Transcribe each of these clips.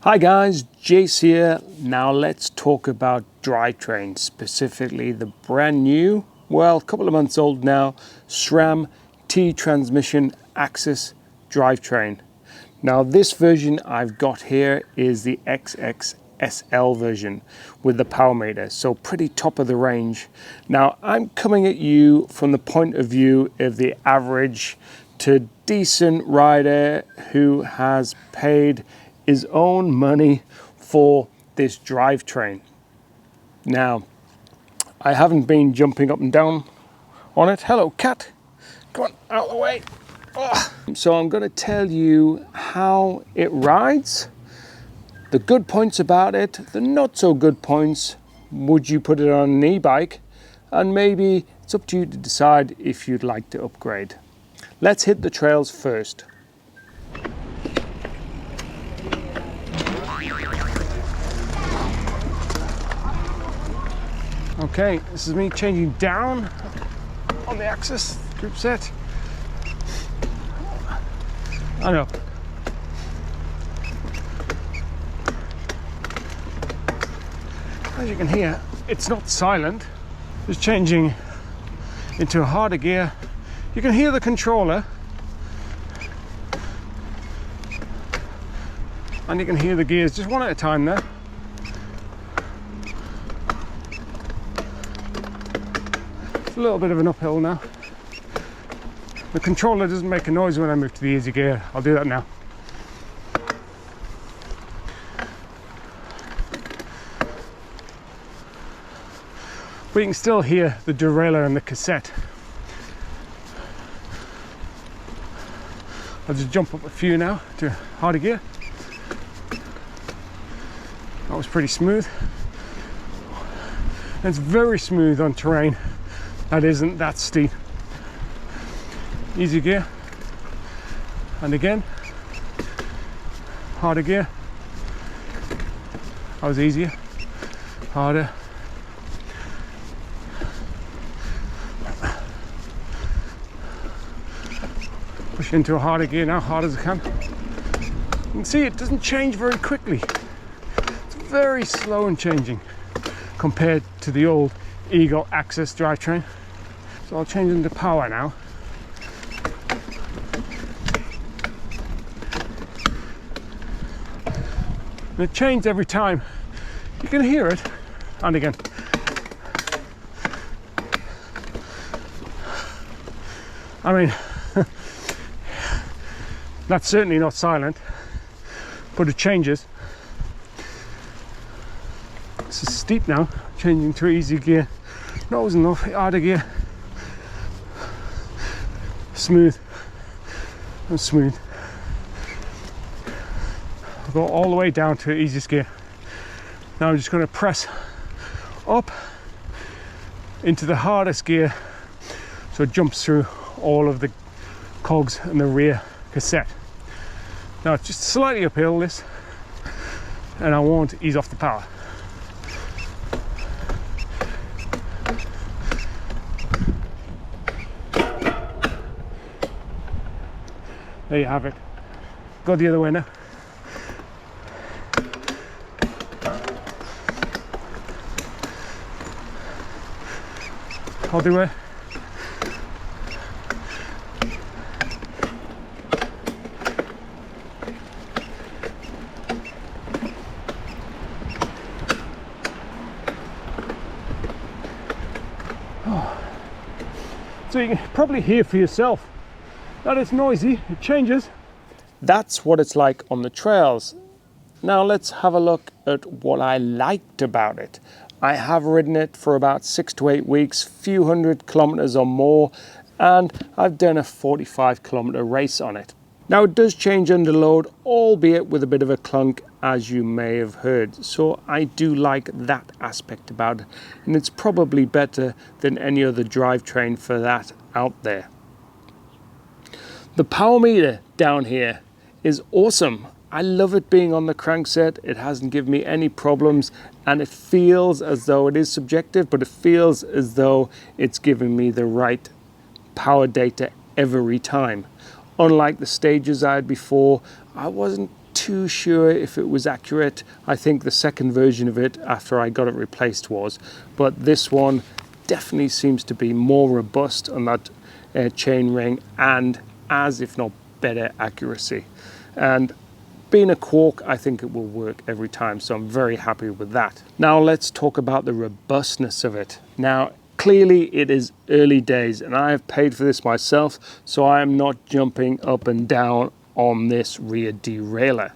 Hi guys, Jace here. Now let's talk about drivetrains, specifically the brand new, well, a couple of months old now, Sram T transmission axis drivetrain. Now this version I've got here is the XXSL version with the power meter, so pretty top of the range. Now I'm coming at you from the point of view of the average to decent rider who has paid his own money for this drivetrain. Now, I haven't been jumping up and down on it. Hello, cat. Come on, out of the way. Oh. So I'm going to tell you how it rides, the good points about it, the not so good points. Would you put it on an e-bike? And maybe it's up to you to decide if you'd like to upgrade. Let's hit the trails first. Okay, this is me changing down on the axis, group set. I know. As you can hear, it's not silent. It's changing into a harder gear. You can hear the controller. And you can hear the gears just one at a time there. A little bit of an uphill now. The controller doesn't make a noise when I move to the easy gear. I'll do that now. But you can still hear the derailleur and the cassette. I'll just jump up a few now to harder gear. That was pretty smooth. And it's very smooth on terrain that isn't that steep. Easy gear, and again harder gear. That was easier, harder. Push into a harder gear now, hard as I can. You can see it doesn't change very quickly. It's very slow in changing compared to the old Eagle Axis drivetrain. So I'll change into power now. And it changed every time. You can hear it, and again. I mean, that's certainly not silent, but it changes. This is steep now, changing to easy gear. Nose enough, harder gear. Smooth and smooth. I'll go all the way down to easiest gear. Now I'm just going to press up into the hardest gear so it jumps through all of the cogs and the rear cassette. Now it's just slightly uphill this, and I won't ease off the power. There you have it. Go the other way now. All the way. Oh. So you can probably hear for yourself that it's noisy, it changes. That's what it's like on the trails. Now let's have a look at what I liked about it. I have ridden it for about 6 to 8 weeks, few hundred kilometers or more, and I've done a 45-kilometer race on it. Now it does change under load, albeit with a bit of a clunk, as you may have heard. So I do like that aspect about it, and it's probably better than any other drivetrain for that out there. The power meter down here is awesome. I love it being on the crankset. It hasn't given me any problems, and it feels as though it is subjective, but it feels as though it's giving me the right power data every time. Unlike the stages I had before, I wasn't too sure if it was accurate. I think the second version of it after I got it replaced was, but this one definitely seems to be more robust on that chain ring and as if not better accuracy. And being a cork, I think it will work every time, so I'm very happy with that. Now let's talk about the robustness of it. Now clearly it is early days and I have paid for this myself, so I am not jumping up and down on this rear derailleur.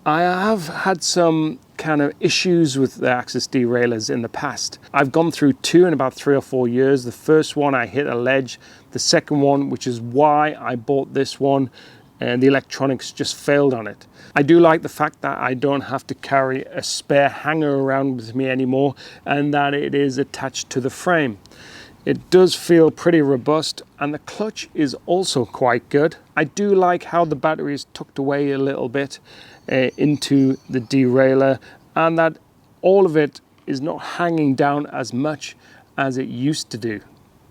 I have had some kind of issues with the Axis derailleurs in the past. I've gone through two in about 3 or 4 years. The first one I hit a ledge, the second one, which is why I bought this one, and the electronics just failed on it. I do like the fact that I don't have to carry a spare hanger around with me anymore and that it is attached to the frame. It does feel pretty robust and the clutch is also quite good. I do like how the battery is tucked away a little bit into the derailleur and that all of it is not hanging down as much as it used to do.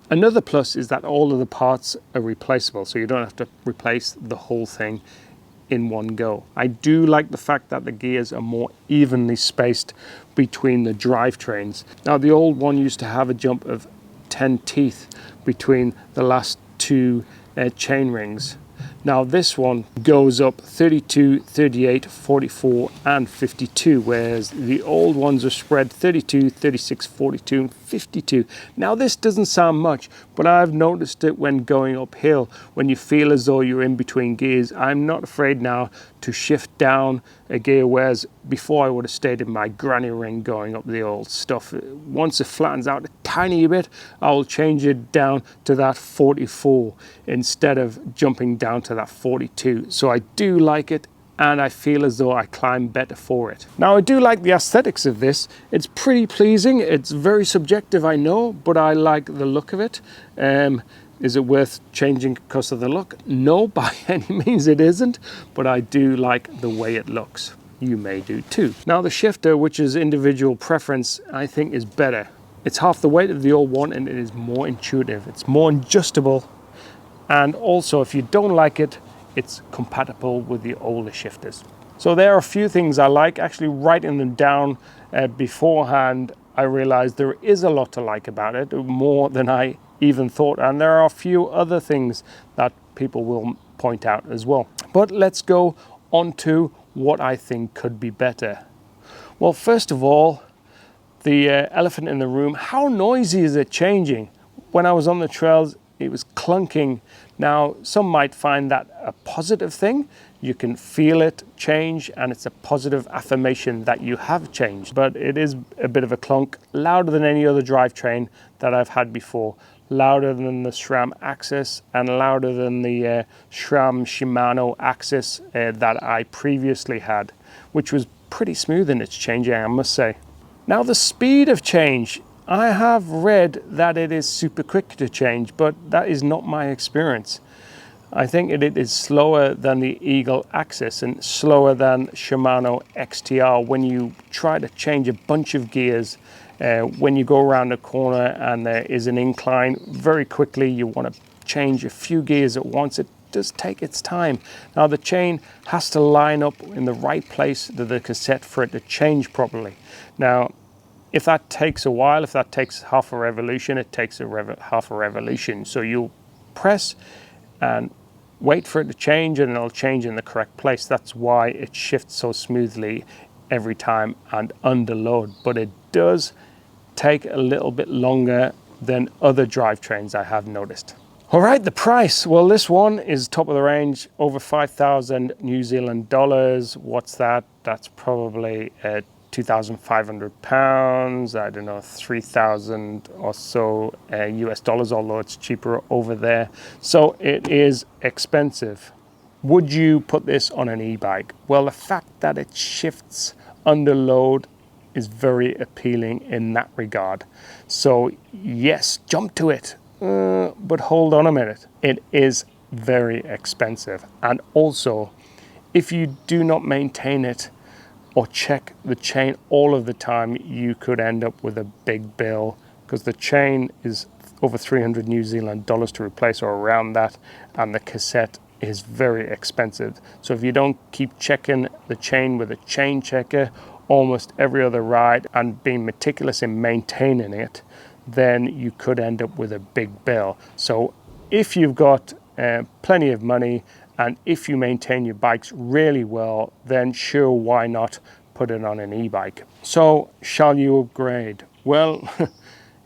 Another plus is that all of the parts are replaceable, so you don't have to replace the whole thing in one go. I do like the fact that the gears are more evenly spaced between the drivetrains. Now the old one used to have a jump of 10 teeth between the last two chain rings. Now this one goes up 32, 38, 44 and 52, whereas the old ones are spread 32, 36, 42 and 52. Now this doesn't sound much, but I've noticed it when going uphill, when you feel as though you're in between gears. I'm not afraid now to shift down a gear, whereas before I would have stayed in my granny ring going up the old stuff. Once it flattens out a tiny bit, I'll change it down to that 44 instead of jumping down to that 42. So I do like it and I feel as though I climb better for it. Now I do like the aesthetics of this. It's pretty pleasing. It's very subjective, I know, but I like the look of it. Is it worth changing because of the look? No, by any means it isn't, but I do like the way it looks. You may do too. Now the shifter, which is individual preference, I think is better. It's half the weight of the old one and it is more intuitive. It's more adjustable. And also if you don't like it, it's compatible with the older shifters. So there are a few things I like. Actually writing them down beforehand, I realized there is a lot to like about it, more than I even thought, and there are a few other things that people will point out as well. But let's go on to what I think could be better. Well, first of all, the elephant in the room, how noisy is it changing? When I was on the trails, it was clunking. Now, some might find that a positive thing. You can feel it change and it's a positive affirmation that you have changed, but it is a bit of a clunk, louder than any other drivetrain that I've had before. Louder than the Sram Axis and louder than the Sram Shimano Axis that I previously had, which was pretty smooth in its changing, I must say. Now the speed of change, I have read that it is super quick to change, but that is not my experience. I think it is slower than the Eagle Axis and slower than Shimano XTR when you try to change a bunch of gears. When you go around a corner and there is an incline, very quickly you want to change a few gears at once. It does take its time. Now the chain has to line up in the right place to the cassette for it to change properly. Now if that takes a while, if that takes half a revolution, it takes half a revolution. So you'll press and wait for it to change and it'll change in the correct place. That's why it shifts so smoothly every time and under load. But it does take a little bit longer than other drivetrains I have noticed. All right, the price. Well, this one is top of the range, over 5,000 New Zealand dollars. What's that? That's probably 2,500 pounds. I don't know, 3,000 or so US dollars, although it's cheaper over there. So it is expensive. Would you put this on an e-bike? Well, the fact that it shifts under load is very appealing in that regard. So yes, jump to it, but hold on a minute. It is very expensive. And also, if you do not maintain it or check the chain all of the time, you could end up with a big bill because the chain is over 300 New Zealand dollars to replace or around that, and the cassette is very expensive. So if you don't keep checking the chain with a chain checker almost every other ride and being meticulous in maintaining it, then you could end up with a big bill. So if you've got plenty of money and if you maintain your bikes really well, then sure, why not put it on an e-bike? So shall you upgrade? Well,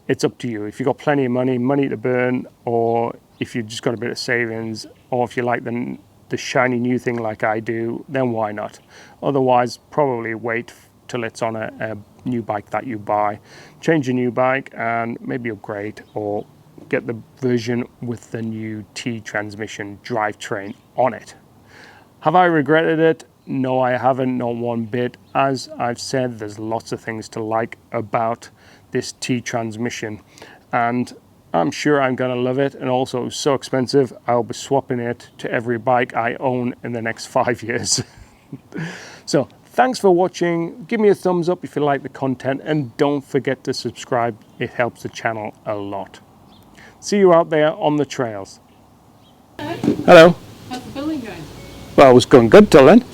it's up to you. If you've got plenty of money to burn, or if you've just got a bit of savings, or if you like the shiny new thing like I do, then why not? Otherwise, probably wait till it's on a new bike that you buy. Change your new bike and maybe upgrade, or get the version with the new T transmission drivetrain on it. Have I regretted it? No, I haven't, not one bit. As I've said, there's lots of things to like about this T transmission, and I'm sure I'm gonna love it. And also, it's so expensive, I'll be swapping it to every bike I own in the next 5 years. So thanks for watching. Give me a thumbs up if you like the content, and don't forget to subscribe. It helps the channel a lot. See you out there on the trails. Hello. Hello. How's the building going? Well, it was going good till then.